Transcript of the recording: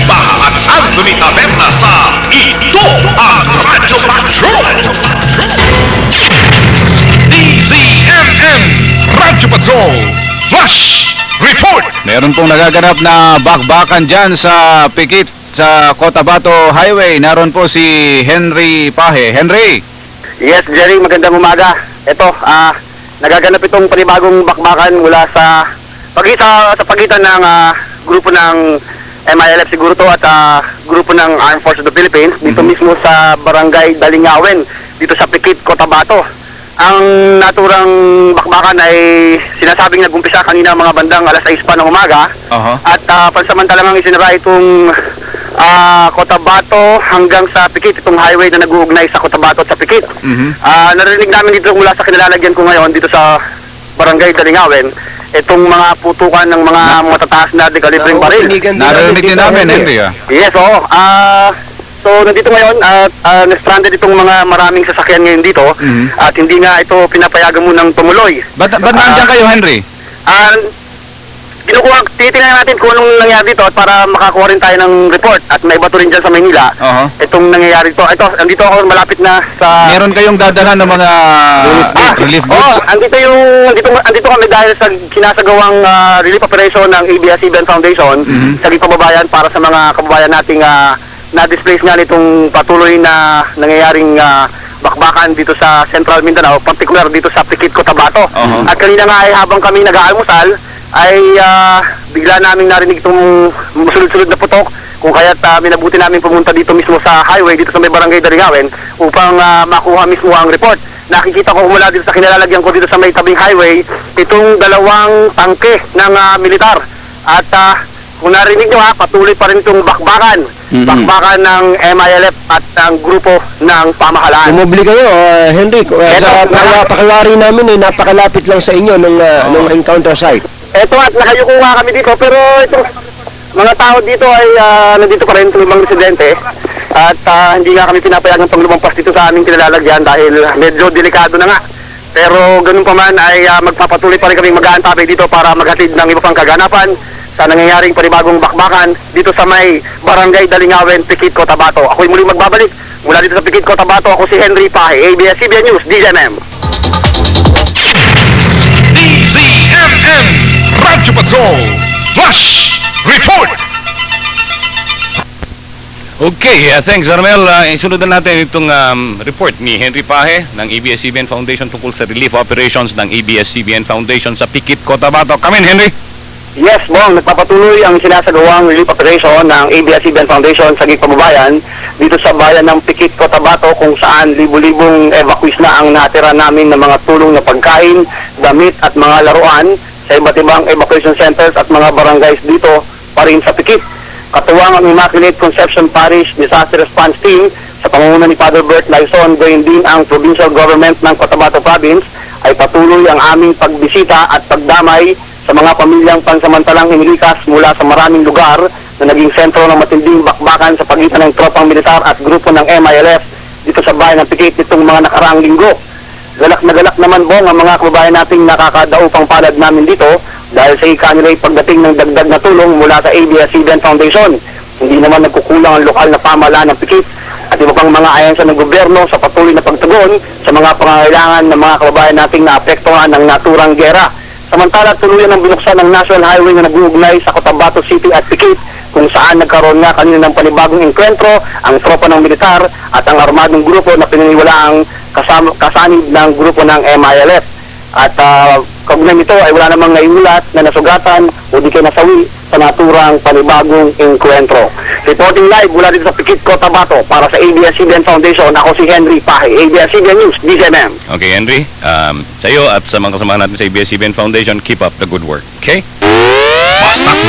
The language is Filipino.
Lima at Anthony Abenta sa Ito ang Radyo Patrol! DZMM Radyo Patrol Flash Report! Meron pong nagaganap na bakbakan dyan sa Pikit sa Cotabato Highway. Naroon po si Henry Pahe. Henry! Yes, Jerry, magandang umaga. Ito, nagaganap itong panibagong bakbakan mula sa pagitan ng grupo ng MILF siguro to at grupo ng Armed Forces of the Philippines dito mismo sa Barangay Dalingawen dito sa Pikit, Cotabato. Ang naturang bakbakan ay sinasabing nag-umpisa kanina mga bandang alas 6 pa ng umaga. At pansamantalang isinara itong Cotabato hanggang sa Pikit, itong highway na nag-uugnay sa Cotabato at sa Pikit. Narinig namin dito mula sa kinilalagyan ko ngayon dito sa Barangay Dalingawen itong mga putukan ng mga matataas na dekalibreng baril. Narinig din namin, Henry. Yes, oo. So, nandito ngayon at na-stranded itong mga maraming sasakyan ngayon dito at hindi nga ito pinapayagan munang tumuloy. Ba't nandiyan kayo, Henry? Titingnan natin kung anong nangyari dito at para makakuha rin tayo ng report at may bato rin dyan sa Maynila. Itong nangyayari dito. Ito, andito ako malapit na sa... Meron kayong dadalhan ng mga relief goods? Andito kami dahil sa kinasagawang relief operation ng ABS-CBN Foundation sa kababayan para sa mga kababayan nating na-displace nga nitong patuloy na nangyayaring bakbakan dito sa Central Mindanao, particular dito sa Pikit, Cotabato. At kanina nga ay habang kami nag-aalmusal, ay bigla namin narinig itong musulod-sulod na putok kung kaya't minabuti namin pumunta dito mismo sa highway dito sa may Barangay Dalingawen upang makuha mismo ang report. Nakikita ko mula dito sa kinalalagyan ko dito sa may tabing highway itong dalawang tangke ng militar at kung narinig nyo patuloy pa rin itong bakbakan ng MILF at ang grupo ng pamahalaan. Umubli kayo, Henry, sa pakiwari namin napakalapit lang sa inyo nung encounter site. Eto at nakayuko nga kami dito pero itong mga tao dito ay nandito pa rin, ibang residente at hindi nga kami pinapayagan pang lumampas dito sa aming kinalalagyan dahil medyo delikado na nga. Pero ganun pa man ay magpapatuloy pa rin kami mag-aantabay dito para maghatid ng iba pang kaganapan sa nangyayaring panibagong bakbakan dito sa may Barangay Dalingawen, Pikit, Cotabato. Ako'y muling magbabalik mula dito sa Pikit, Cotabato. Ako si Henry Pahe, ABS-CBN News, DZMM. DZMM Radyo Patrol Flash Report! Okay, thanks Armel. Isunod na natin itong report ni Henry Pahe ng ABS-CBN Foundation tungkol sa relief operations ng ABS-CBN Foundation sa Pikit, Cotabato. Come in, Henry. Yes, Bong, nagpapatuloy ang sinasagawang relief operation ng ABS-CBN Foundation sa Kababayan dito sa bayan ng Pikit, Cotabato kung saan libu-libong evacuees na ang natira namin ng mga tulong na pagkain, damit at mga laruan sa iba't ibang evacuation centers at mga barangays dito pa rin sa Pikit. Katuwang ang Immaculate Conception Parish Disaster Response Team sa pangunguna ni Father Bert Laison, gayon din ang provincial government ng Cotabato Province ay patuloy ang aming pagbisita at pagdamay sa mga pamilyang pansamantalang inilikas mula sa maraming lugar na naging sentro ng matinding bakbakan sa pagitan ng tropang militar at grupo ng MILF dito sa bayan ng Pikit nitong mga nakaraang linggo. Galak na galak naman, Bong, ang mga kababayan nating nakakadaupang palad namin dito dahil sa ikanila'y pagdating ng dagdag na tulong mula sa ABS-CBN Foundation. Hindi naman nagkukulang ang lokal na pamahalaan ng Pikit at iba pang mga ahensya ng gobyerno sa patuloy na pagtugon sa mga pangangailangan ng mga kababayan nating naapektuhan ng naturang gera. Samantala, tuluyan ang binuksan ng National Highway na nag-uugnay sa Cotabato City at Pikit kung saan nagkaroon nga kanina ng panibagong engkwentro ang tropa ng militar at ang armadong grupo na pininiwalaang kasanib ng grupo ng MILF. At kaugnay nito ay wala namang naiulat na nasugatan o di kayo nasawi sa naturang panibagong engkwentro. Reporting live mula dito sa Pikit, Cotabato para sa ABS-CBN Foundation, ako si Henry Pahe, ABS-CBN News, DZMM. Okay, Henry. Sa iyo at sa mga kasamahan natin sa ABS-CBN Foundation, keep up the good work. Okay? Basta't